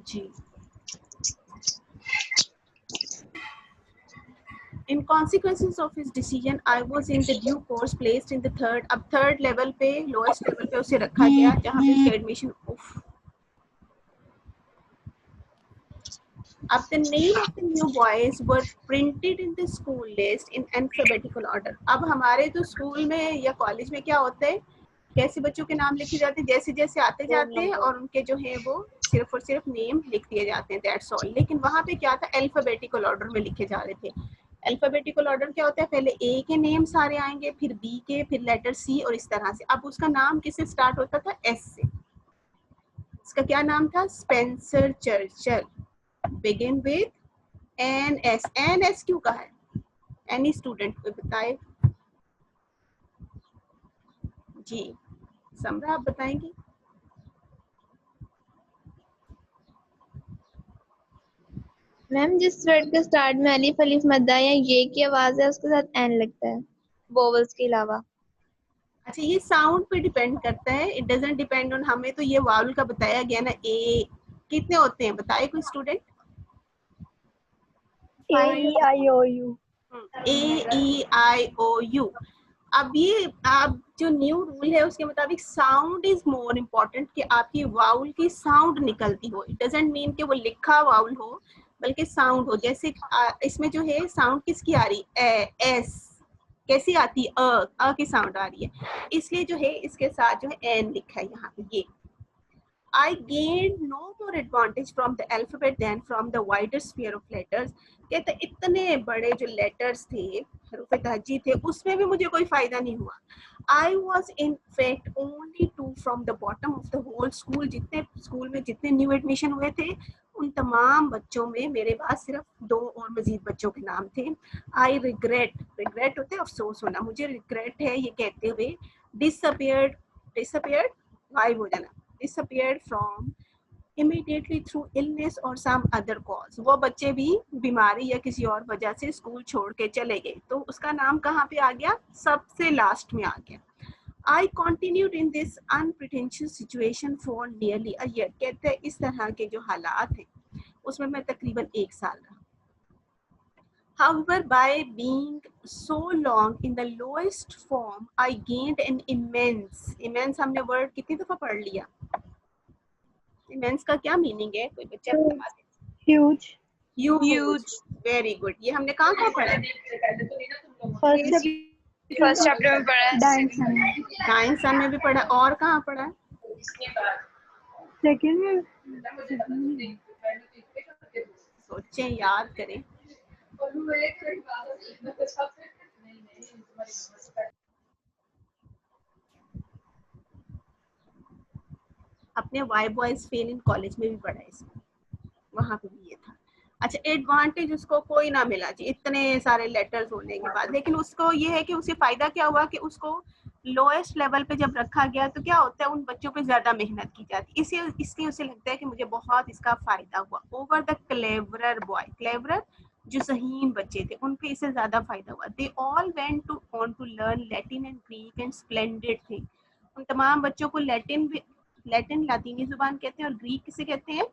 Ji, In consequences of his decision, I was in the due course placed in the third. अब third level पे, lowest level पे उसे रखा गया, जहाँ पे उसकी admission. अब the name of the new boys were printed in the school list in alphabetical order. अब हमारे तो स्कूल में या कॉलेज में क्या होता है, कैसे बच्चों के नाम लिखे जाते हैं, जैसे जैसे आते जाते हैं और उनके जो है वो सिर्फ और सिर्फ नेम लिख दिए जाते हैं, दैट्स ऑल. लेकिन वहाँ पे क्या था, अल्फाबेटिकल ऑर्डर में लिखे जा रहे थे. अल्फाबेटिकल ऑर्डर क्या होता है, पहले ए के नेम सारे आएंगे, फिर बी के, फिर लेटर सी और इस तरह से. अब उसका नाम किससे स्टार्ट होता था, एस से. इसका क्या नाम था, Spencer Churchill. Begin with N S. N S क्यों कहा है, एनी स्टूडेंट को बताए जी. समरा आप बताएंगे. मैम जिस वर्ड के स्टार्ट में अलिफ अलिफ मद्दा या ये की आवाज है उसके साथ एन लगता है वोवल्स के अलावा. अच्छा, ये साउंड पे डिपेंड करता है, इट डजंट डिपेंड ऑन. हमें तो ये वावल का बताया गया ना, ए कितने होते हैं बताए कोई स्टूडेंट. A-E-I-O-U. A-E-I-O-U. अब ये आप जो न्यू रूल है उसके मुताबिक साउंड इज मोर इम्पोर्टेंट, कि आपकी वाउल की साउंड निकलती हो. इट डजंट मीन कि वो लिखा वाउल हो, बल्कि साउंड हो. जैसे इसमें जो है साउंड किसकी आ रही है, एस कैसी आती है, अ की साउंड आ रही है, इसलिए जो है इसके साथ जो है एन लिखा है यहाँ पे. ये I gained no more advantage from the alphabet than from the wider sphere of letters. कहते इतने बड़े जो letters थे, हरूफ तहज्जी थे, उसमें भी मुझे कोई फायदा नहीं हुआ. I was in fact only two from the bottom of the whole school. जितने स्कूल में जितने न्यू एडमिशन हुए थे, उन तमाम बच्चों में मेरे पास सिर्फ दो और मजीद बच्चों के नाम थे. I regret, regret होते अफसोस होना, मुझे regret है ये कहते हुए. disappeared गायब हो जाना, disappeared from immediately through illness or some other cause. वो बच्चे भी बीमारी या किसी और वजह से स्कूल छोड़ के चले गए, तो उसका नाम कहाँ पे आ गया, सबसे लास्ट में आ गया. I continued in this unpretentious situation for nearly a year. कहते हैं इस तरह के जो हालात हैं उसमें मैं तकरीबन 1 साल रहा. However, by being so long in the lowest form, I gained an immense हमने word कितनी दफा पढ़ लिया. Immense का क्या मीनिंग है, कोई बच्चा बता दे. Huge. Very good. ये हमने कहाँ पढ़ा है, फर्स्ट चैप्टर में पढ़ा है, नाइन्थ सन में भी पढ़ा, और कहाँ पढ़ा है, सेकंड में. सोचें, याद करें. अपने why boys fail in college में भी पढ़ा है इसमें, वहाँ पे भी ये था. अच्छा, एडवांटेज उसको कोई ना मिला जी इतने सारे लेटर्स होने के बाद, लेकिन उसको ये है कि उसे फायदा क्या हुआ कि उसको लोएस्ट लेवल पे जब रखा गया तो क्या होता है, उन बच्चों पे ज्यादा मेहनत की जाती है, इसलिए उसे लगता है कि मुझे बहुत इसका फायदा हुआ. Over the cleverer boy, cleverer जो ज़हीन बच्चे थे उन पे इससे ज्यादा फायदा हुआ. They all went to on to learn Latin and Greek and splendid thing. उन तमाम बच्चों को लैटिन लातीनी जुबान कहते हैं और ग्रीक किसे कहते हैं,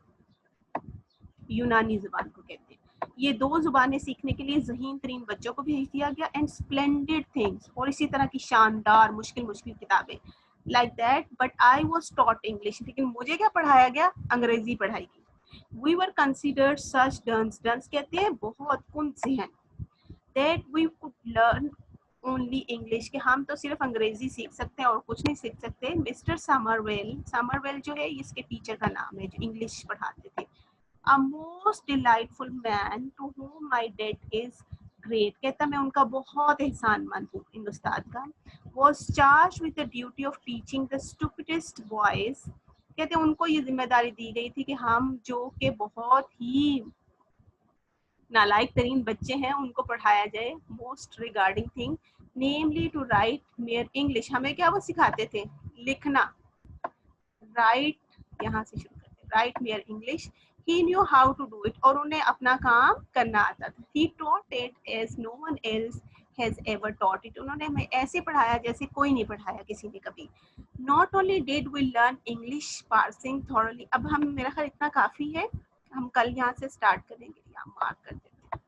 यूनानी जुबान को कहते हैं. ये दो जुबानें सीखने के लिए ज़हीन तरीन बच्चों को भेज दिया गया. एंड स्प्लेंडेड थिंग्स, और इसी तरह की शानदार मुश्किल किताबें like that. But I was taught English, लेकिन मुझे क्या पढ़ाया गया, अंग्रेजी पढ़ाई गई. वी वर कंसिडर्ड सच डंस कहते हैं बहुत कुंद से हैं, that we could learn only English, कि हम तो सिर्फ अंग्रेजी सीख सकते हैं और कुछ नहीं सीख सकते. मिस्टर समरवेल जो है इसके टीचर का नाम है जो इंग्लिश पढ़ाते थे. A most delightful man to whom my debt is great. कहता मैं उनका बहुत एहसानमंद हूँ इन उस्ताद का. Was charged with the duty of teaching the stupidest boys. कहते उनको ये जिम्मेदारी दी गई थी कि हम जो कि बहुत ही नालायक तरीन बच्चे हैं उनको पढ़ाया जाए. Most regarding thing, namely to write mere English. हमें क्या वो सिखाते थे, लिखना. Write, यहाँ से शुरू करते, write mere English. He knew how to do it, और उन्हें अपना काम करना आता था. He taught it as no one else has ever taught it. उन्होंने हमें ऐसे पढ़ाया जैसे कोई नहीं पढ़ाया किसी ने कभी. Not only did we learn English parsing thoroughly. अब हम, मेरा ख्याल इतना काफ़ी है, हम कल यहाँ से स्टार्ट करेंगे, यहाँ मार्क कर देते हैं.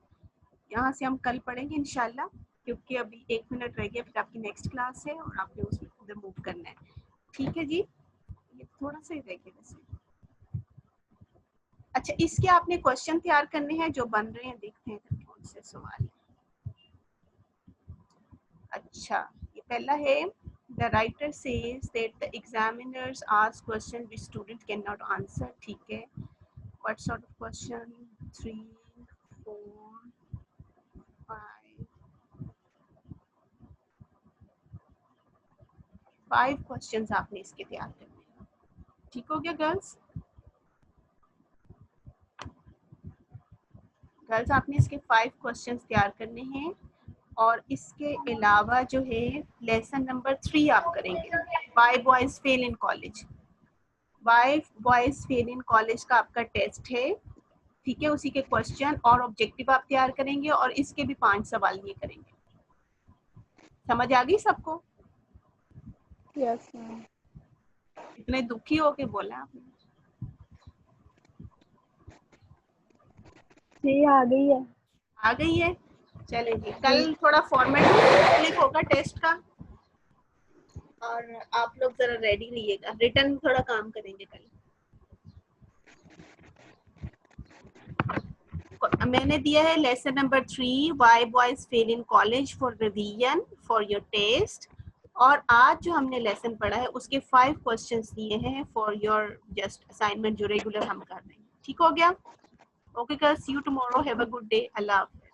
यहाँ से हम कल पढ़ेंगे इंशाल्लाह, क्योंकि अभी 1 मिनट रह गया, फिर आपकी नेक्स्ट क्लास है और आपने उसमें उधर मूव करना है. ठीक है जी, ये थोड़ा सा ही रह गया वैसे. अच्छा, इसके आपने क्वेश्चन तैयार करने हैं जो बन रहे हैं, देखते हैं कौन से सवाल. अच्छा, ये पहला है, the writer says that the examiners ask question which student cannot answer. ठीक है, what sort of question? 3, 4, 5 questions आपने इसके तैयार करने हैं. ठीक हो गया गर्ल्स? गर्ल्स आपने इसके 5 क्वेश्चंस तैयार करने हैं, और इसके अलावा जो है लेसन नंबर 3 आप करेंगे, why boys fail in college. Why boys fail in college का आपका टेस्ट है. ठीक है, उसी के क्वेश्चन और ऑब्जेक्टिव आप तैयार करेंगे, और इसके भी 5 सवाल ये करेंगे. समझ आ गई सबको? Yes ma'am. इतने दुखी होके बोला आपने? जी आ गई है. आ गई है. चलेगी, कल थोड़ा फॉर्मेट क्लिक होगा टेस्ट का, और आप लोग जरा रेडी रहिएगा, रिटर्न थोड़ा काम करेंगे कल. मैंने दिया है lesson number 3, why boys fail in college, for revision for your test. और आज जो हमने लेसन पढ़ा है उसके 5 क्वेश्चंस दिए हैं फॉर योर जस्ट असाइनमेंट जो रेगुलर हम कर रहे हैं. ठीक हो गया? Okay girls, see you tomorrow, have a good day. अल्लाह हाफ़िज़.